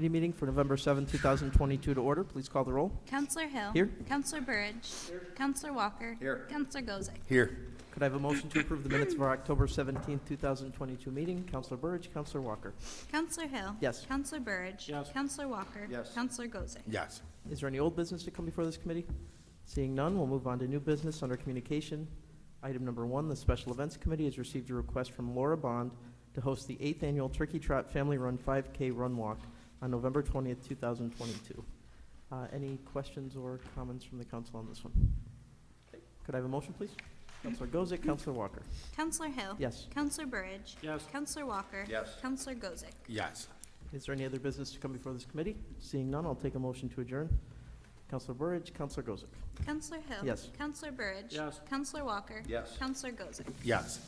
Committee meeting for November 7, 2022 to order. Please call the roll. Counselor Hill. Here. Counselor Burridge. Here. Counselor Walker. Here. Counselor Gozick. Here. Could I have a motion to approve the minutes of our October 17, 2022 meeting? Counselor Burridge, Counselor Walker. Counselor Hill. Yes. Counselor Burridge. Yes. Counselor Walker. Yes. Counselor Gozick. Yes. Is there any old business to come before this committee? Seeing none, we'll move on to new business under communication. Item number 1, the Special Events Committee has received a request from Laura Bond to host the 8th Annual Turkey Trot Family Run 5K Run Walk on November 20th, 2022. Any questions or comments from the council on this one? Could I have a motion, please? Counselor Gozick, Counselor Walker. Counselor Hill. Yes. Counselor Burridge. Yes. Counselor Walker. Yes. Counselor Gozick. Yes. Is there any other business to come before this committee? Seeing none, I'll take a motion to adjourn. Counselor Burridge, Counselor Gozick. Counselor Hill. Yes. Counselor Burridge. Yes. Counselor Walker. Yes. Counselor Gozick. Yes.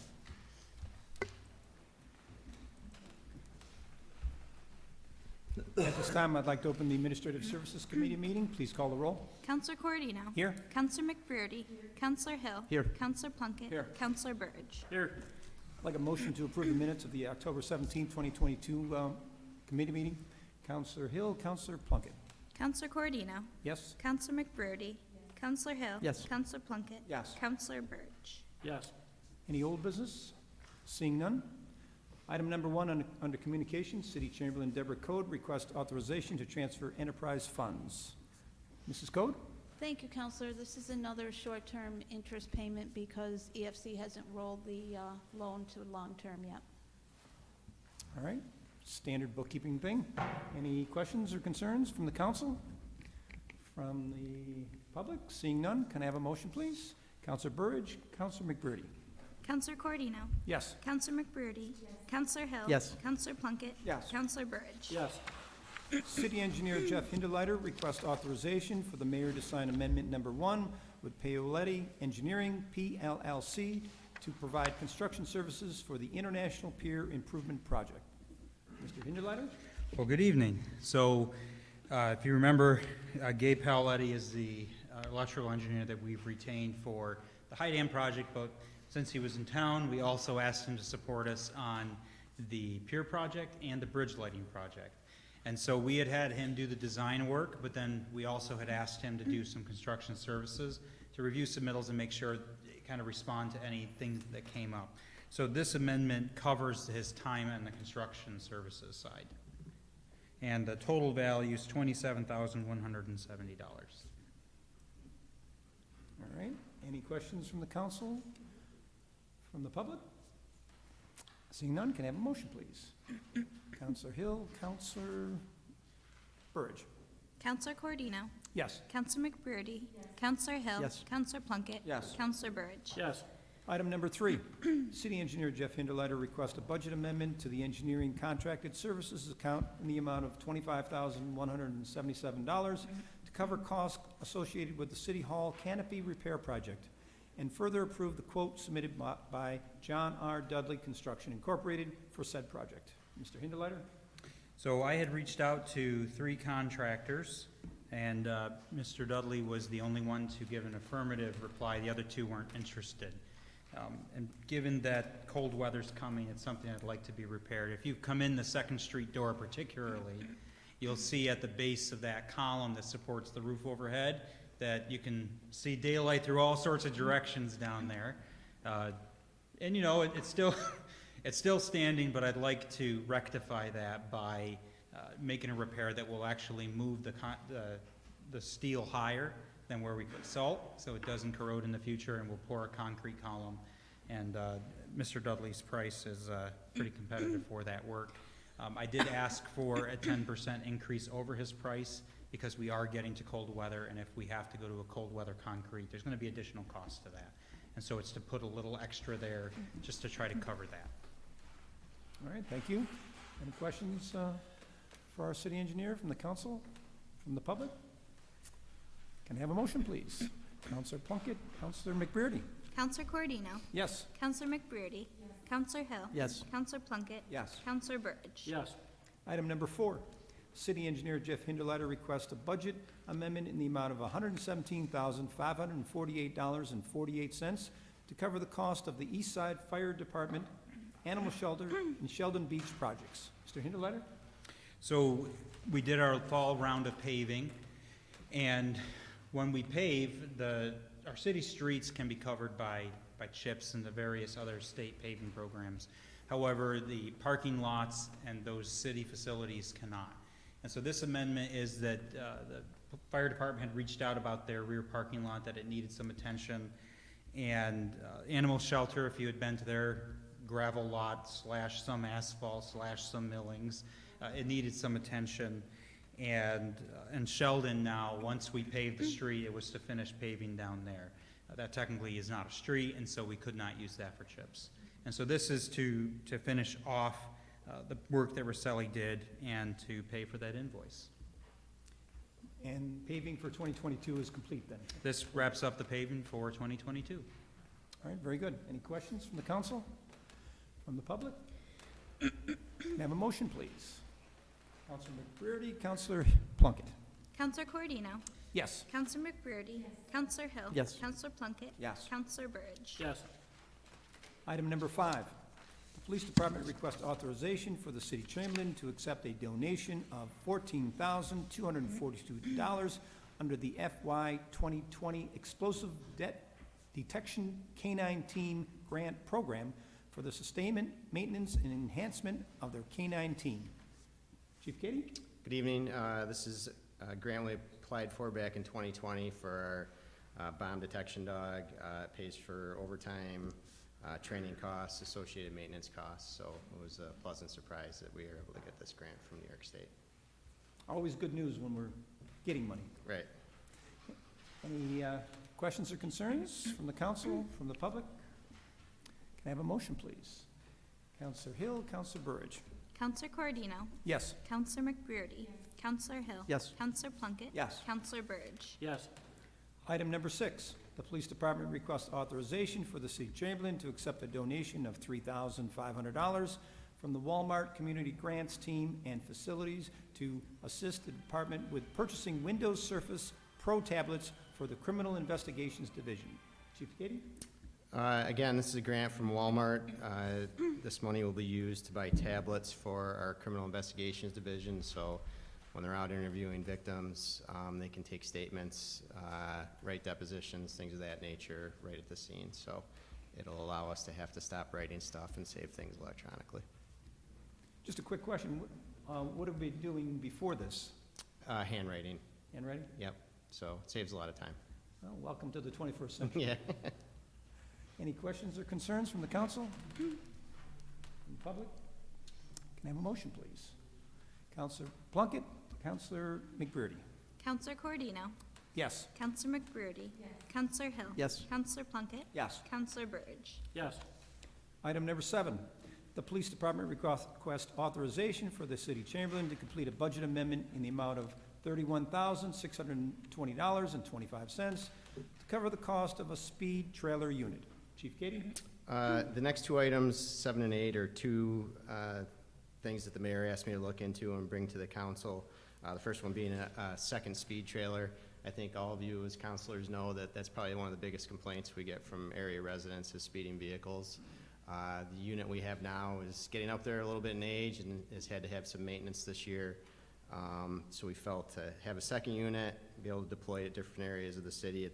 At this time, I'd like to open the Administrative Services Committee meeting. Please call the roll. Counselor Cordino. Here. Counselor McBrearty. Counselor Hill. Here. Counselor Plunkett. Here. Counselor Burridge. Here. I'd like a motion to approve the minutes of the October 17, 2022 committee meeting. Counselor Hill, Counselor Plunkett. Counselor Cordino. Yes? Counselor McBrearty. Counselor Hill. Yes. Counselor Plunkett. Yes. Counselor Burridge. Yes. Any old business? Seeing none. Item number 1 under communications, City Chamberlain Deborah Code requests authorization to transfer enterprise funds. Mrs. Code? Thank you, Counselor. This is another short-term interest payment because EFC hasn't rolled the loan to long-term yet. All right. Standard bookkeeping thing. Any questions or concerns from the council? From the public? Seeing none, can I have a motion, please? Counselor Burridge, Counselor McBrearty. Counselor Cordino. Yes. Counselor McBrearty. Counselor Hill. Yes. Counselor Plunkett. Yes. Counselor Burridge. Yes. City Engineer Jeff Hindeleiter requests authorization for the mayor to sign amendment number 1 with Paoletti Engineering, PLLC, to provide construction services for the International Pier Improvement Project. Mr. Hindeleiter? Well, good evening. So, if you remember, Gabe Paoletti is the electrical engineer that we've retained for the High Dam project, but since he was in town, we also asked him to support us on the pier project and the bridge lighting project. And so we had him do the design work, but then we also had asked him to do some construction services to review submittals and make sure kind of respond to anything that came up. So this amendment covers his time on the construction services side. And the total value is $27,170. All right. Any questions from the council? From the public? Seeing none, can I have a motion, please? Counselor Hill, Counselor Burridge. Counselor Cordino. Yes. Counselor McBrearty. Counselor Hill. Yes. Counselor Plunkett. Yes. Counselor Burridge. Yes. Item number 3, City Engineer Jeff Hindeleiter requests a budget amendment to the engineering contracted services account in the amount of $25,177 to cover costs associated with the City Hall canopy repair project, and further approve the quote submitted by John R. Dudley Construction Incorporated for said project. Mr. Hindeleiter? So I had reached out to 3 contractors, and Mr. Dudley was the only one to give an affirmative reply. The other 2 weren't interested. And given that cold weather's coming, it's something I'd like to be repaired. If you come in the 2nd Street door particularly, you'll see at the base of that column that supports the roof overhead that you can see daylight through all sorts of directions down there. And you know, it's still it's still standing, but I'd like to rectify that by making a repair that will actually move the steel higher than where we put salt, so it doesn't corrode in the future, and we'll pour a concrete column. And Mr. Dudley's price is pretty competitive for that work. I did ask for a 10% increase over his price because we are getting to cold weather, and if we have to go to a cold weather concrete, there's going to be additional cost to that. And so it's to put a little extra there just to try to cover that. All right, thank you. Any questions for our city engineer from the council, from the public? Can I have a motion, please? Counselor Plunkett, Counselor McBrearty. Counselor Cordino. Yes. Counselor McBrearty. Counselor Hill. Yes. Counselor Plunkett. Yes. Counselor Burridge. Yes. Item number 4, City Engineer Jeff Hindeleiter requests a budget amendment in the amount of $117,548.48 to cover the cost of the East Side Fire Department, Animal Shelter, and Sheldon Beach projects. Mr. Hindeleiter? So we did our fall round of paving, and when we pave, our city streets can be covered by CHIPS and the various other state paving programs. However, the parking lots and those city facilities cannot. And so this amendment is that the fire department had reached out about their rear parking lot, that it needed some attention. And animal shelter, if you had been to their gravel lot / some asphalt / some millings, it needed some attention. And Sheldon now, once we paved the street, it was to finish paving down there. That technically is not a street, and so we could not use that for CHIPS. And so this is to finish off the work that Rosselli did and to pay for that invoice. And paving for 2022 is complete then? This wraps up the paving for 2022. All right, very good. Any questions from the council? From the public? Can I have a motion, please? Counselor McBrearty, Counselor Plunkett. Counselor Coردino. Yes. Counselor McBrearty. Counselor Hill. Yes. Counselor Plunkett. Yes. Counselor Burge. Yes. Item number 5, the police department requests authorization for the city of Chamberlain to accept a donation of $14,242 under the FY 2020 Explosive Detection Canine Team Grant Program for the sustainment, maintenance, and enhancement of their canine team. Chief Katie? Good evening. This is a grant we applied for back in 2020 for our bomb detection dog. It pays for overtime, training costs, associated maintenance costs. So it was a pleasant surprise that we were able to get this grant from New York State. Always good news when we're getting money. Right. Any questions or concerns from the council, from the public? Can I have a motion, please? Counselor Hill, Counselor Burge. Counselor Coordino. Yes. Counselor McBrearty. Counselor Hill. Yes. Counselor Plunkett. Yes. Counselor Burge. Yes. Item number 6, the police department requests authorization for the city of Chamberlain to accept a donation of $3,500 from the Walmart Community Grants Team and Facilities to assist the department with purchasing Windows Surface Pro tablets for the Criminal Investigations Division. Chief Katie? Again, this is a grant from Walmart. This money will be used to buy tablets for our criminal investigations division. So when they're out interviewing victims, they can take statements, write depositions, things of that nature right at the scene. So it'll allow us to have to stop writing stuff and save things electronically. Just a quick question. What have we been doing before this? Handwriting, Handwriting? yep. So it saves a lot of time. Well, welcome to the 21st century. Yeah. Any questions or concerns from the council? From the public? Can I have a motion, please? Counselor Plunkett, Counselor McBrearty. Counselor Coordino. Yes. Counselor McBrearty. Counselor Hill. Yes. Counselor Plunkett. Yes. Counselor Burge. Yes. Item number 7, the police department requests authorization for the city of Chamberlain to complete a budget amendment in the amount of $31,620.25 to cover the cost of a speed trailer unit. Chief Katie? The next 2 items, 7 and 8, are 2 things that the mayor asked me to look into and bring to the council. The first one being a second speed trailer. I think all of you as councilors know that that's probably one of the biggest complaints we get from area residents is speeding vehicles. The unit we have now is getting up there a little bit in age and has had to have some maintenance this year. So we felt to have a second unit, be able to deploy it at different areas of the city at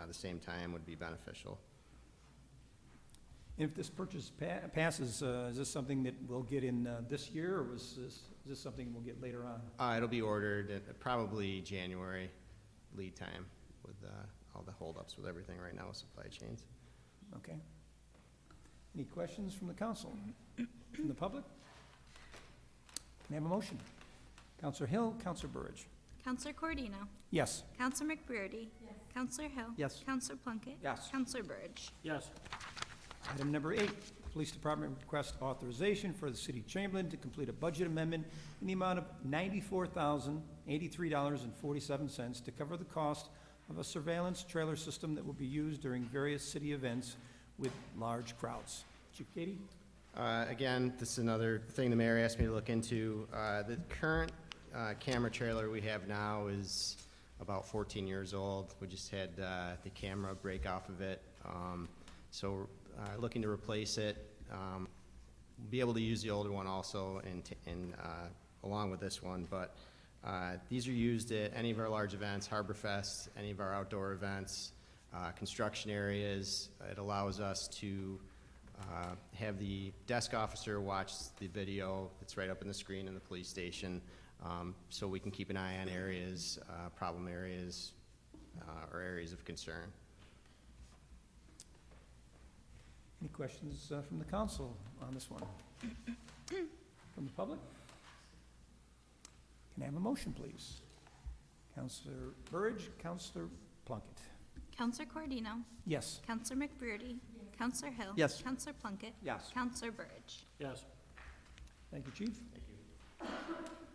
the same time would be beneficial. And if this purchase passes, is this something that we'll get in this year, or is this something we'll get later on? It'll be ordered at probably January lead time with all the holdups with everything right now with supply chains. Okay. Any questions from the council? From the public? Can I have a motion? Counselor Hill, Counselor Burge. Counselor Coordino. Yes. Counselor McBrearty. Counselor Hill. Yes. Counselor Plunkett. Yes. Counselor Burge. Yes. Item number 8, police department requests authorization for the city of Chamberlain to complete a budget amendment in the amount of $94,083.47 to cover the cost of a surveillance trailer system that will be used during various city events with large crowds. Chief Katie? Again, this is another thing the mayor asked me to look into. The current camera trailer we have now is about 14 years old. We just had the camera break off of it. So looking to replace it. Be able to use the older one also and along with this one, but these are used at any of our large events, Harbor Fest, any of our outdoor events, construction areas. It allows us to have the desk officer watch the video that's right up in the screen in the police station, so we can keep an eye on areas, problem areas, or areas of concern. Any questions from the council on this one? From the public? Can I have a motion, please? Counselor Burridge, Counselor Plunkett. Counselor Cordino? Yes. Counselor McBurdy? Counselor Hill? Yes. Counselor Plunkett? Yes. Counselor Burridge? Yes. Thank you, Chief. Thank you.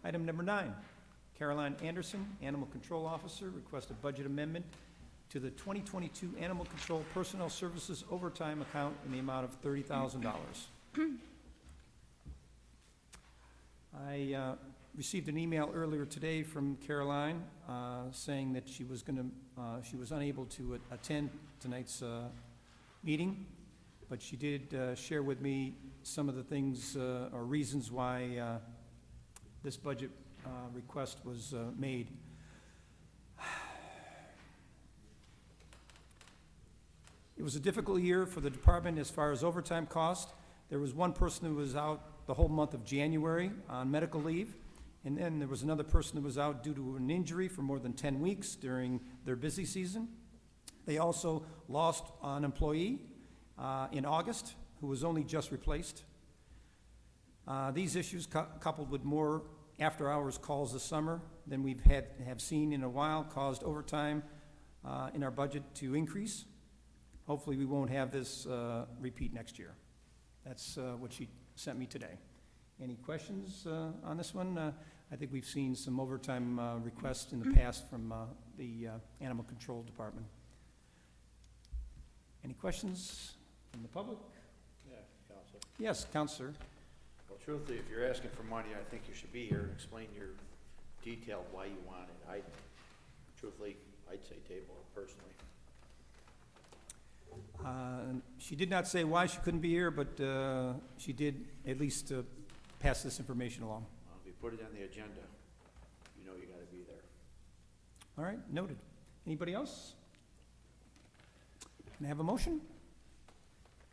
Item number 9, Caroline Anderson, Animal Control Officer, request a budget amendment to the 2022 Animal Control Personnel Services overtime account in the amount of $30,000. I received an email earlier today from Caroline saying that she was unable to attend tonight's meeting, but she did share with me some of the things or reasons why this budget request was made. It was a difficult year for the department as far as overtime cost. There was one person who was out the whole month of January on medical leave, and then there was another person who was out due to an injury for more than 10 weeks during their busy season. They also lost an employee in August who was only just replaced. These issues, coupled with more after-hours calls this summer than we've have seen in a while, caused overtime in our budget to increase. Hopefully, we won't have this repeat next year. That's what she sent me today. Any questions on this one? I think we've seen some overtime requests in the past from the Animal Control Department. Any questions from the public? Yeah, Counselor. Yes, Counselor. Well, truthfully, if you're asking for money, I think you should be here and explain your detail why you want it. Truthfully, I'd say table it personally. She did not say why she couldn't be here, but she did at least pass this information along. If you put it on the agenda, you know you gotta be there. All right, noted. Anybody else? Can I have a motion?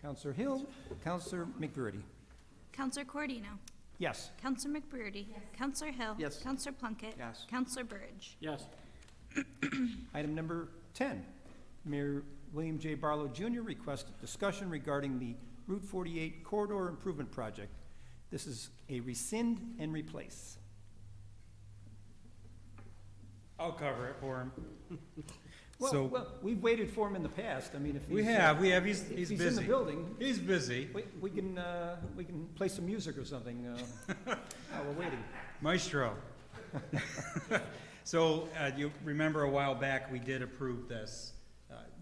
Counselor Hill, Counselor McBurdy. Counselor Cordino? Yes. Counselor McBurdy? Counselor Hill? Yes. Counselor Plunkett? Yes. Counselor Burridge? Yes. Item number 10, Mayor William J. Barlow Jr. requested discussion regarding the Route 48 Corridor Improvement Project. This is a rescind and replace. I'll cover it for him. Well, we've waited for him in the past. I mean, if We he's, have, if he's he's in the busy. building, He's busy. we can play some music or something while we're waiting. Maestro. So, you remember a while back, we did approve this,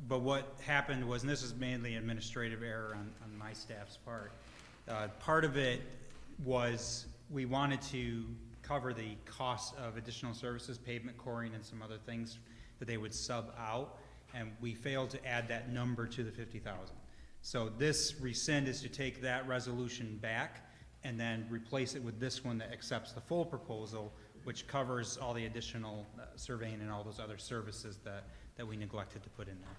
but what happened was, and this is mainly administrative error on my staff's part, part of it was we wanted to cover the cost of additional services, pavement coring and some other things that they would sub out, and we failed to add that number to the 50,000. So this rescind is to take that resolution back and then replace it with this one that accepts the full proposal, which covers all the additional surveying and all those other services that we neglected to put in there.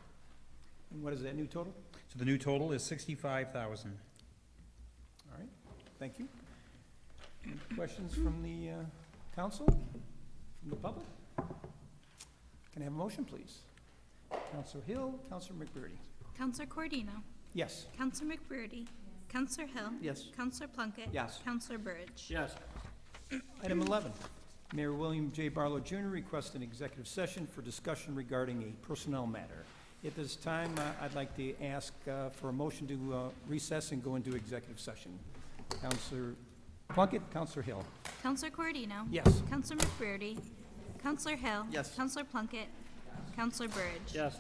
And what is that new total? So the new total is 65,000. All right, thank you. Any questions from the council, from the public? Can I have a motion, please? Counselor Hill, Counselor McBurdy. Counselor Cordino? Yes. Counselor McBurdy? Counselor Hill? Yes. Counselor Plunkett? Yes. Counselor Burridge? Yes. Item 11, Mayor William J. Barlow Jr. requests an executive session for discussion regarding a personnel matter. At this time, I'd like to ask for a motion to recess and go into executive session. Counselor Plunkett, Counselor Hill. Counselor Cordino? Yes. Counselor McBurdy? Counselor Hill? Yes. Counselor Plunkett? Counselor Burridge? Yes.